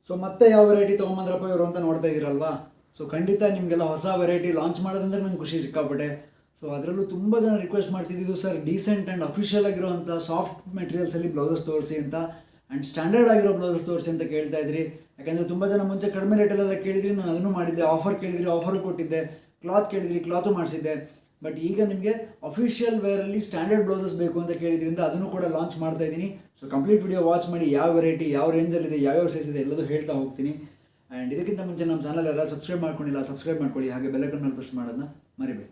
So ಮತ್ತೆ ಯಾವ variety ತೊಗೊಂಬಂದ್ರಪ್ಪ ಇವರು ಅಂತ ನೋಡ್ತಾ ಇದ್ದೀರಲ್ವಾ. ಸೊ ಖಂಡಿತ ನಿಮಗೆಲ್ಲ ಹೊಸ ವೆರೈಟಿ ಲಾಂಚ್ ಮಾಡೋದಂದ್ರೆ ನಂಗೆ ಖುಷಿ ಸಿಕ್ಕಾಪಟ್ಟೆ. ಸೊ ಅದರಲ್ಲೂ ತುಂಬ ಜನ ರಿಕ್ವೆಸ್ಟ್ ಮಾಡ್ತಿದ್ದು ಸರ್ ಡೀಸೆಂಟ್ ಆ್ಯಂಡ್ ಅಫಿಷಿಯಲ್ ಆಗಿರೋಂಥ ಸಾಫ್ಟ್ ಮೆಟೀರಿಯಲ್ಸಲ್ಲಿ ಬ್ಲೌಸಸ್ ತೋರಿಸಿ ಅಂತ, ಆ್ಯಂಡ್ ಸ್ಟ್ಯಾಂಡರ್ಡ್ ಆಗಿರೋ ಬ್ಲೌಸಸ್ ತೋರಿಸಿ ಅಂತ ಕೇಳ್ತಾ ಇದ್ರಿ. ಯಾಕಂದರೆ ತುಂಬ ಜನ ಮುಂಚೆ ಕಡಿಮೆ ರೇಟಲ್ಲೆಲ್ಲ ಕೇಳಿದ್ರಿ, ನಾನು ಅದನ್ನು ಮಾಡಿದ್ದೆ. ಆಫರ್ ಕೇಳಿದ್ರಿ, ಆಫರ್ ಕೊಟ್ಟಿದ್ದೆ. ಕ್ಲಾತ್ ಕೇಳಿದ್ರಿ, ಕ್ಲಾತು ಮಾಡಿಸಿದ್ದೆ. ಬಟ್ ಈಗ ನಿಮಗೆ ಅಫಿಷಿಯಲ್ ವೇರಲ್ಲಿ ಸ್ಟ್ಯಾಂಡರ್ಡ್ ಬ್ಲೌಸಸ್ ಬೇಕು ಅಂತ ಕೇಳಿದ್ರಿಂದ ಅದನ್ನು ಕೂಡ ಲಾಂಚ್ ಮಾಡ್ತಾ ಇದ್ದೀನಿ. ಸೊ ಕಂಪ್ಲೀಟ್ ವಿಡಿಯೋ ವಾಚ್ ಮಾಡಿ ಯಾವ ವೆರೈಟಿ, ಯಾವ ರೇಂಜಲ್ಲಿದೆ, ಯಾವ್ಯಾವ ಸೈಜ್ ಇದೆ ಎಲ್ಲದೂ ಹೇಳ್ತಾ ಹೋಗ್ತೀನಿ. ಆ್ಯಂಡ್ ಇದಕ್ಕಿಂತ ಮುಂಚೆ ನಮ್ಮ ಚಾನಲ್ ಎಲ್ಲ ಸಬ್ಸ್ಕ್ರೈಬ್ ಮಾಡ್ಕೊಂಡಿಲ್ಲ, ಸಬ್ಸ್ಕ್ರೈಬ್ ಮಾಡ್ಕೊಳ್ಳಿ. ಹಾಗೆ ಬೆಲ್ಲೈಕನ್ ಪ್ರೆಸ್ ಮಾಡೋದನ್ನ ಮರಿಬೇಡಿ.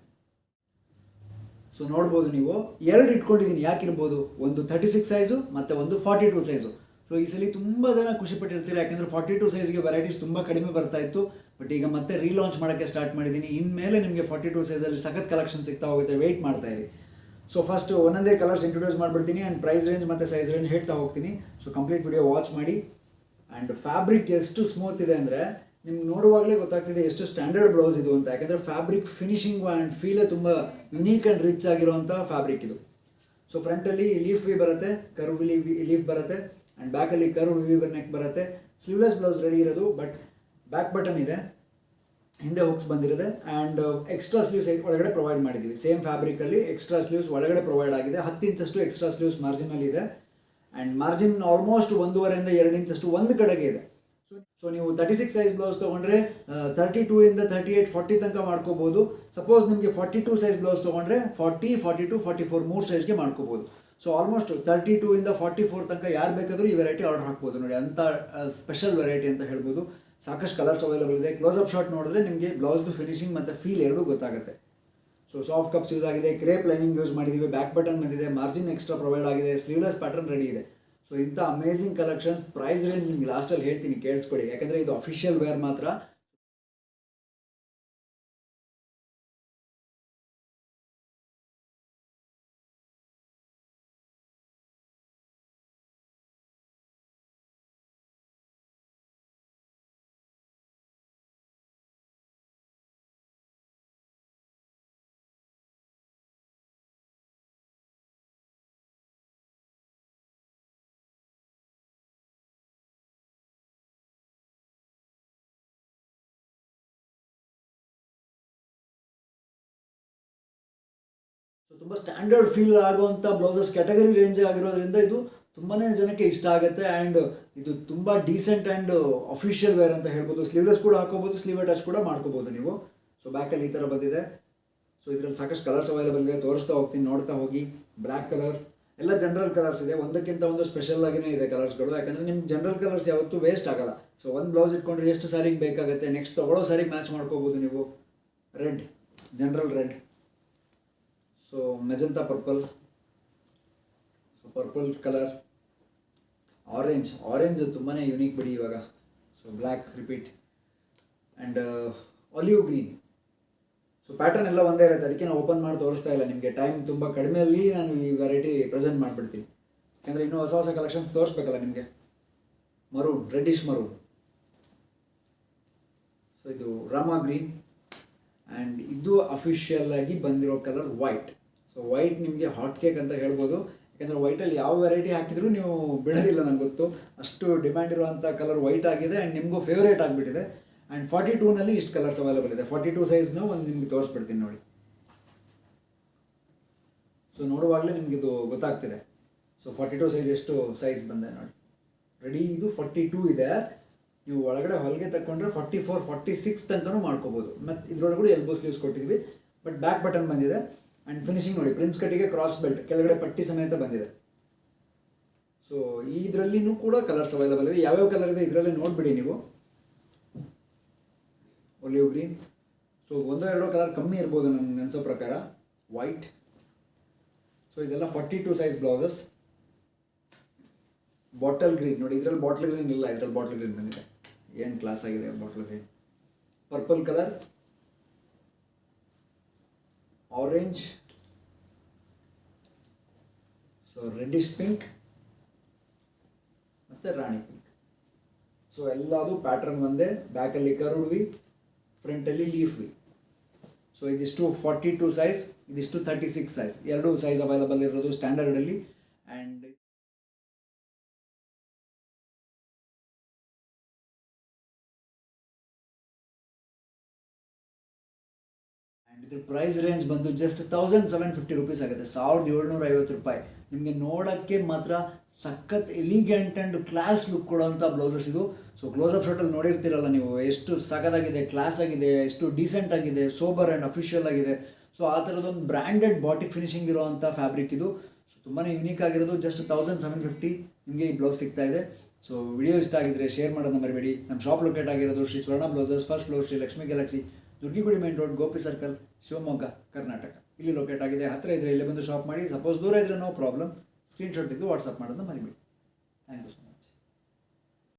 ಸೊ ನೋಡ್ಬೋದು ನೀವು ಎರಡು ಇಟ್ಕೊಂಡಿದ್ದೀನಿ. ಯಾಕಿರ್ಬೋದು, ಒಂದು 36 ಸೈಜು ಮತ್ತು ಒಂದು 42 ಸೈಜು. ಸೊ ಈ ಸಲ ತುಂಬ ಜನ ಖುಷಿಪಟ್ಟಿರ್ತೀರ, ಯಾಕೆಂದರೆ 42 ಸೈಜ್ಗೆ ವೆರೈಟೀಸ್ ತುಂಬ ಕಡಿಮೆ ಬರ್ತಾ ಇತ್ತು. ಬಟ್ ಈಗ ಮತ್ತೆ ರೀಲಾಂಚ್ ಮಾಡೋಕ್ಕೆ ಸ್ಟಾರ್ಟ್ ಮಾಡಿದ್ದೀನಿ. ಇನ್ಮೇಲೆ ನಿಮಗೆ 42 ಸೈಜಲ್ಲಿ ಸಖತ್ ಕಲೆಕ್ಷನ್ ಸಿಗ್ತಾ ಹೋಗುತ್ತೆ, ವೆಯ್ಟ್ ಮಾಡ್ತಾ ಇರಿ. ಸೊ ಫಸ್ಟ್ ಒಂದೊಂದೇ ಕಲರ್ಸ್ ಇಂಟ್ರೊಡ್ಯೂಸ್ ಮಾಡಿಬಿಡ್ತೀನಿ ಆ್ಯಂಡ್ ಪ್ರೈಸ್ ರೇಂಜ್ ಮತ್ತು ಸೈಜ್ ರೇಂಜ್ ಹೇಳ್ತಾ ಹೋಗ್ತೀನಿ. ಸೊ ಕಂಪ್ಲೀಟ್ ವಿಡಿಯೋ ವಾಚ್ ಮಾಡಿ. ಆ್ಯಂಡ್ ಫ್ಯಾಬ್ರಿಕ್ ಎಷ್ಟು ಸ್ಮೂತ್ ಇದೆ ಅಂದರೆ ನಿಮ್ಗೆ ನೋಡುವಾಗಲೇ ಗೊತ್ತಾಗ್ತಿದೆ ಎಷ್ಟು ಸ್ಟ್ಯಾಂಡರ್ಡ್ ಬ್ಲೌಸ್ ಇದು ಅಂತ. ಯಾಕೆಂದರೆ ಫ್ಯಾಬ್ರಿಕ್ ಫಿನಿಶಿಂಗ್ ಆ್ಯಂಡ್ ಫೀಲೇ ತುಂಬ ಯುನೀಕ್ ಆ್ಯಂಡ್ ರಿಚ್ ಆಗಿರುವಂಥ ಫ್ಯಾಬ್ರಿಕ್ ಇದು. ಸೊ ಫ್ರಂಟಲ್ಲಿ ಲೀಫ್ ವಿ ಬರುತ್ತೆ, ಕರ್ವ್ ಲೀಫ್ ಬರುತ್ತೆ, ಆ್ಯಂಡ್ ಬ್ಯಾಕಲ್ಲಿ ಕರ್ವ್ ವೀವರ್ ನೆಕ್ ಬರುತ್ತೆ. ಸ್ಲೀವ್ಲೆಸ್ ಬ್ಲೌಸ್ ರೆಡಿ ಇರೋದು, ಬಟ್ ಬ್ಯಾಕ್ ಬಟನ್ ಇದೆ, ಹಿಂದೆ ಹುಕ್ಸ್ ಬಂದಿರುತ್ತೆ. ಆ್ಯಂಡ್ ಎಕ್ಸ್ಟ್ರಾ ಸ್ಲೀವ್ಸ್ ಒಳಗಡೆ ಪ್ರೊವೈಡ್ ಮಾಡಿದ್ದೀವಿ. ಸೇಮ್ ಫ್ಯಾಬ್ರಿಕಲ್ಲಿ ಎಕ್ಸ್ಟ್ರಾ ಸ್ಲೀವ್ಸ್ ಒಳಗಡೆ ಪ್ರೊವೈಡ್ ಆಗಿದೆ. 10 ಇಂಚಷ್ಟು ಎಕ್ಸ್ಟ್ರಾ ಸ್ಲೀವ್ಸ್ ಮಾರ್ಜಿನಲ್ಲಿ ಇದೆ. ಆ್ಯಂಡ್ ಮಾರ್ಜಿನ್ ಆಲ್ಮೋಸ್ಟ್ 1.5 ಇಂದ 2 ಇಂಚಷ್ಟು ಒಂದು ಕಡೆಗೆ ಇದೆ. ಸೊ ನೀವು 36 ಸೈಜ್ ಬ್ಲೌಸ್ ತೊಗೊಂಡ್ರೆ 32 ಇಂದ 38, 40 ತನಕ ಮಾಡ್ಕೋಬೋದು. ಸಪೋಸ್ ನಿಮಗೆ 42 ಸೈಜ್ ಬ್ಲೌಸ್ ತೊಗೊಂಡ್ರೆ 40, 42, 44 3 ಸೈಜ್ಗೆ ಮಾಡ್ಕೋಬೋದು. ಸೊ ಆಲ್ಮೋಸ್ಟ್ 32 ಇಂದ 44 ತನಕ ಯಾರು ಬೇಕಾದರೂ ಈ ವೆರೈಟಿ ಆರ್ಡರ್ ಹಾಕ್ಬೋದು. ನೋಡಿ, ಅಂಥ ಸ್ಪೆಷಲ್ ವೆರೈಟಿ ಅಂತ ಹೇಳ್ಬೋದು. ಸಾಕಷ್ಟು ಕಲರ್ಸ್ ಅವೈಲೇಬಲ್ ಇದೆ. ಕ್ಲೋಸಪ್ ಶಾಟ್ ನೋಡಿದ್ರೆ ನಿಮಗೆ ಬ್ಲೌಸ್ದು ಫಿನಿಶಿಂಗ್ ಮತ್ತು ಫೀಲ್ ಎರಡೂ ಗೊತ್ತಾಗುತ್ತೆ. ಸೊ ಸಾಫ್ಟ್ ಕಪ್ಸ್ ಯೂಸ್ ಆಗಿದೆ, ಕ್ರೇಪ್ ಲೈನಿಂಗ್ ಯೂಸ್ ಮಾಡಿದ್ದೀವಿ, ಬ್ಯಾಕ್ ಬಟನ್ ಬಂದಿದೆ, ಮಾರ್ಜಿನ್ ಎಕ್ಸ್ಟ್ರಾ ಪ್ರೊವೈಡ್ ಆಗಿದೆ, ಸ್ಲೀವ್ಲೆಸ್ ಪ್ಯಾಟರ್ನ್ ರೆಡಿ ಇದೆ. ಸೊ ಇಂಥ ಅಮೇಝಿಂಗ್ ಕಲೆಕ್ಷನ್ಸ್. ಪ್ರೈಸ್ ರೇಂಜ್ ನಿಮ್ಗೆ ಲಾಸ್ಟಲ್ಲಿ ಹೇಳ್ತೀನಿ, ಕೇಳಿಸ್ಕೊಡಿ. ಯಾಕಂದರೆ ಇದು ಅಫಿಷಿಯಲ್ ವೇರ್ ಮಾತ್ರ. ಸೊ ತುಂಬ ಸ್ಟ್ಯಾಂಡರ್ಡ್ ಫೀಲ್ ಆಗುವಂಥ ಬ್ಲೌಸಸ್ ಕ್ಯಾಟಗರಿ ರೇಂಜ್ ಆಗಿರೋದ್ರಿಂದ ಇದು ತುಂಬಾ ಜನಕ್ಕೆ ಇಷ್ಟ ಆಗುತ್ತೆ. ಆ್ಯಂಡ್ ಇದು ತುಂಬ ಡೀಸೆಂಟ್ ಆ್ಯಂಡ್ ಅಫಿಷಿಯಲ್ ವೇರ್ ಅಂತ ಹೇಳ್ಬೋದು. ಸ್ಲೀವ್ಲೆಸ್ ಕೂಡ ಹಾಕೋಬೋದು, ಸ್ಲೀವ್ ಅಟ್ಯಾಚ್ ಕೂಡ ಮಾಡ್ಕೋಬೋದು ನೀವು. ಸೊ ಬ್ಯಾಕಲ್ಲಿ ಈ ಥರ ಬಂದಿದೆ. ಸೊ ಇದರಲ್ಲಿ ಸಾಕಷ್ಟು ಕಲರ್ಸ್ ಅವೈಲೇಬಲ್ ಇದೆ, ತೋರಿಸ್ತಾ ಹೋಗ್ತೀನಿ, ನೋಡ್ತಾ ಹೋಗಿ. ಬ್ಲ್ಯಾಕ್ ಕಲರ್ ಎಲ್ಲ ಜನರಲ್ ಕಲರ್ಸ್ ಇದೆ, ಒಂದಕ್ಕಿಂತ ಒಂದು ಸ್ಪೆಷಲ್ ಆಗಿನೇ ಇದೆ ಕಲರ್ಸ್ಗಳು. ಯಾಕಂದರೆ ನಿಮ್ಗೆ ಜನರಲ್ ಕಲರ್ಸ್ ಯಾವತ್ತೂ ವೇಸ್ಟ್ ಆಗಲ್ಲ. ಸೊ ಒಂದು ಬ್ಲೌಸ್ ಇಟ್ಕೊಂಡ್ರೆ ಎಷ್ಟು ಸಾರಿಗೆ ಬೇಕಾಗುತ್ತೆ, ನೆಕ್ಸ್ಟ್ ತೊಗೊಳ್ಳೋ ಸಾರಿಗೆ ಮ್ಯಾಚ್ ಮಾಡ್ಕೋಬೋದು ನೀವು. Red, general red. So magenta purple, so purple colour, orange ತುಂಬಾ ಯುನೀಕ್ ಬಿಡಿ ಇವಾಗ. So black repeat, and olive green. So pattern ಎಲ್ಲ ಒಂದೇ ಇರುತ್ತೆ, ಅದಕ್ಕೆ ನಾನು ಓಪನ್ ಮಾಡಿ ತೋರಿಸ್ತಾ ಇಲ್ಲ ನಿಮಗೆ. ಟೈಮ್ ತುಂಬ ಕಡಿಮೆಯಲ್ಲಿ ನಾನು ಈ ವೆರೈಟಿ ಪ್ರೆಸೆಂಟ್ ಮಾಡಿಬಿಡ್ತೀನಿ. ಯಾಕಂದರೆ ಇನ್ನೂ ಹೊಸ ಹೊಸ ಕಲೆಕ್ಷನ್ಸ್ ತೋರಿಸ್ಬೇಕಲ್ಲ ನಿಮಗೆ. Maroon, reddish maroon. ಸೊ ಇದು ರಾಮಾ ಗ್ರೀನ್. ಆ್ಯಂಡ್ ಇದು ಅಫಿಷಿಯಲ್ ಆಗಿ ಬಂದಿರೋ ಕಲರ್ ವೈಟ್. ಸೊ ವೈಟ್ ನಿಮಗೆ ಹಾಟ್ ಕೇಕ್ ಅಂತ ಹೇಳ್ಬೋದು. ಯಾಕೆಂದರೆ ವೈಟಲ್ಲಿ ಯಾವ ವೆರೈಟಿ ಹಾಕಿದರೂ ನೀವು ಬಿಡೋದಿಲ್ಲ, ನನಗೆ ಗೊತ್ತು. ಅಷ್ಟು ಡಿಮ್ಯಾಂಡ್ ಇರುವಂಥ ಕಲರ್ ವೈಟ್ ಆಗಿದೆ, ಆ್ಯಂಡ್ ನಿಮಗೂ ಫೇವ್ರೇಟ್ ಆಗಿಬಿಟ್ಟಿದೆ. ಆ್ಯಂಡ್ 42ನಲ್ಲಿ ಇಷ್ಟು ಕಲರ್ಸ್ ಅವೈಲೇಬಲ್ ಇದೆ. 42 ಸೈಜ್ನ ಒಂದು ನಿಮಗೆ ತೋರಿಸ್ಬಿಡ್ತೀನಿ ನೋಡಿ. ಸೊ ನೋಡುವಾಗಲೇ ನಿಮಗೆ ಇದು ಗೊತ್ತಾಗ್ತಿದೆ. ಸೊ 42 ಸೈಜ್ ಎಷ್ಟು ಸೈಜ್ ಬಂದೆ ನೋಡಿ. ರೆಡಿ ಇದು 42 ಇದೆ. ನೀವು ಒಳಗಡೆ ಹೊಲಿಗೆ ತಗೊಂಡ್ರೆ 44, 46 ತನಕನೂ ಮಾಡ್ಕೋಬೋದು. ಮತ್ತು ಇದರೊಳಗಡೆ ಎಲ್ಬೋ ಸ್ಲೀವ್ಸ್ ಕೊಟ್ಟಿದ್ವಿ, ಬಟ್ ಬ್ಯಾಕ್ ಬಟನ್ ಬಂದಿದೆ. ಆ್ಯಂಡ್ ಫಿನಿಶಿಂಗ್ ನೋಡಿ, ಪ್ರಿನ್ಸ್ ಕಟ್ಟಿಗೆ ಕ್ರಾಸ್ ಬೆಲ್ಟ್, ಕೆಳಗಡೆ ಪಟ್ಟಿ ಸಮೇತ ಬಂದಿದೆ. ಸೊ ಇದರಲ್ಲಿನೂ ಕೂಡ ಕಲರ್ಸ್ ಅವೈಲೇಬಲ್ ಇದೆ. ಯಾವ್ಯಾವ ಕಲರ್ ಇದೆ ಇದರಲ್ಲಿ ನೋಡಿಬಿಡಿ ನೀವು. Olive green. ಸೊ ಒಂದೋ ಎರಡೋ ಕಲರ್ ಕಮ್ಮಿ ಇರ್ಬೋದು ನನಗೆ ಅನಿಸೋ ಪ್ರಕಾರ. ವೈಟ್. ಸೊ ಇದೆಲ್ಲ 42 ಸೈಜ್ ಬ್ಲೌಸಸ್. ಬಾಟಲ್ ಗ್ರೀನ್ ನೋಡಿ, ಇದರಲ್ಲಿ ಬಾಟಲ್ ಗ್ರೀನ್ ಇಲ್ಲ, ಇದರಲ್ಲಿ ಬಾಟಲ್ ಗ್ರೀನ್ ಬಂದಿದೆ. ಏನು ಕ್ಲಾಸ್ ಆಗಿದೆ bottle green. Purple colour, orange, so reddish pink ಮತ್ತು ರಾಣಿ ಪಿಂಕ್. ಸೊ ಎಲ್ಲದು ಪ್ಯಾಟ್ರನ್ ಒಂದೇ. ಬ್ಯಾಕಲ್ಲಿ ಕರ್ವ್ಡ್ ವಿ, ಫ್ರಂಟಲ್ಲಿ ಲೀಫ್ ವಿ. ಸೊ ಇದಿಷ್ಟು 42 ಸೈಜ್, ಇದಿಷ್ಟು 36 ಸೈಜ್. ಎರಡೂ ಸೈಜ್ ಅವೈಲೇಬಲ್ ಇರೋದು ಸ್ಟ್ಯಾಂಡರ್ಡಲ್ಲಿ. ಆ್ಯಂಡ್ ಆ್ಯಂಡ್ ಇದ್ರ ಪ್ರೈಸ್ ರೇಂಜ್ ಬಂದು ಜಸ್ಟ್ 1750 ಆಗುತ್ತೆ, 1750 ರೂಪಾಯಿ. ನಿಮಗೆ ನೋಡೋಕ್ಕೆ ಮಾತ್ರ ಸಖತ್ ಎಲಿಗೆಂಟ್ ಆ್ಯಂಡ್ ಕ್ಲಾಸ್ ಲುಕ್ ಕೊಡೋಂಥ ಬ್ಲೌಸಸ್ ಇದು. ಸೊ ಕ್ಲೋಸಪ್ ಶಾರ್ಟಲ್ಲಿ ನೋಡಿರ್ತೀರಲ್ಲ ನೀವು, ಎಷ್ಟು ಸಖತ್ತಾಗಿದೆ, ಕ್ಲಾಸ್ ಆಗಿದೆ, ಎಷ್ಟು ಡೀಸೆಂಟ್ ಆಗಿದೆ, ಸೋಬರ್ ಆ್ಯಂಡ್ ಅಫಿಷಿಯಲ್ ಆಗಿದೆ. ಸೊ ಆ ಥರದೊಂದು ಬ್ರ್ಯಾಂಡೆಡ್ ಬಾಟಿಕ್ ಫಿನಿಶಿಂಗ್ ಇರೋವಂಥ ಫ್ಯಾಬ್ರಿಕ್ ಇದು. ಸೊ ತುಂಬಾ ಯುನೀಕ್ ಆಗಿರೋದು. ಜಸ್ಟ್ 1750 ನಿಮಗೆ ಈ ಬ್ಲೌಸ್ ಸಿಗ್ತಾ ಇದೆ. ಸೊ ವಿಡಿಯೋ ಇಷ್ಟ ಆಗಿದ್ರೆ ಶೇರ್ ಮಾಡೋದನ್ನ ಮರಿಬೇಡಿ. ನಮ್ಮ ಶಾಪ್ ಲೊಕೇಟ್ ಆಗಿರೋದು Shri Swarna blouses, first floor, Shri Lakshmi galaxy, Durgigudi main road, Gopi circle, Shivamogga, Karnataka. ಇಲ್ಲಿ ಲೊಕೇಟ್ ಆಗಿದೆ. ಹತ್ತಿರ ಇದ್ದರೆ ಇಲ್ಲೇ ಬಂದು ಶಾಪ್ ಮಾಡಿ. ಸಪೋಸ್ ದೂರ ಇದ್ದರೆ ನೋ ಪ್ರಾಬ್ಲಮ್, ಸ್ಕ್ರೀನ್ಶಾಟ್ ತೆಗೆದು ವಾಟ್ಸಪ್ ಮಾಡೋದನ್ನ ಮರಿಬೇಡಿ. Thank you so much.